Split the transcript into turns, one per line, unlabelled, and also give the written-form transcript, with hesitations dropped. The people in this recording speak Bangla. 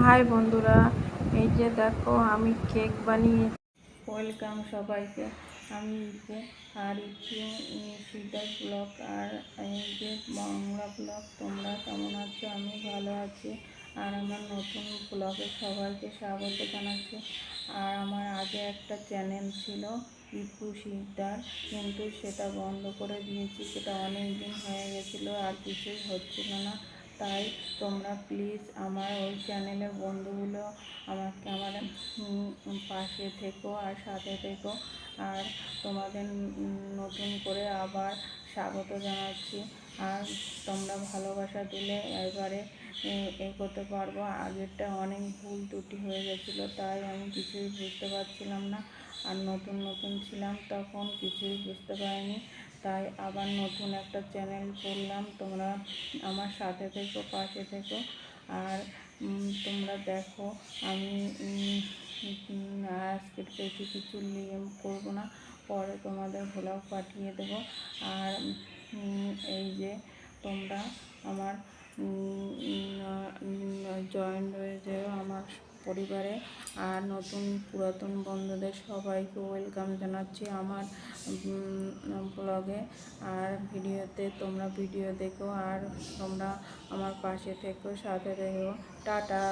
হাই বন্ধুরা, এই যে দেখো আমি কেক বানিয়ে ওয়েলকাম সবাইকে। আমি ইপু আর ইপু সিদ্ধার্থ ব্লগ আর এই যে বাংলা ব্লগ। তোমরা কেমন আছো? আমি ভালো আছি। আর আমার নতুন ব্লগে সবাইকে স্বাগত জানাচ্ছি। আর আমার আগে একটা চ্যানেল ছিল ইপু সিকদার, কিন্তু সেটা বন্ধ করে দিয়েছি। সেটা অনেক দিন হয়ে গেছিলো আর কিছুই হচ্ছিল না। তাই তোমরা প্লিজ আমার ওই চ্যানেলের বন্ধুগুলো আমার পাশে থেকো আর সাথে থেকো। আর তোমাদের নতুন করে আবার স্বাগত জানাচ্ছি। আর তোমরা ভালোবাসা দিলে এবারে এগোতে পারবো। আগেরটা অনেক ভুল ত্রুটি হয়ে গেছিলো, তাই আমি কিছুই বুঝতে পারছিলাম না। আর নতুন ছিলাম, তখন কিছুই বুঝতে পারিনি। তাই আবার নতুন একটা চ্যানেল করলাম। তোমরা আমার সাথে থেকো, পাশে থেকো। আর তোমরা দেখো, আমি আজকে বেশি কিছু করবো না, পরে তোমাদের ব্লগ পাঠিয়ে দেবো। আর এই যে তোমরা আমার জয়েন হয়ে যেও আমার পরিবারে। আর নতুন পুরাতন বন্ধুদের সবাইকে ওয়েলকাম জানাচ্ছি আমার ব্লগে আর ভিডিওতে। তোমরা ভিডিও দেখো আর তোমরা আমার পাশে থেকো, সাথে থেকো। টাটা।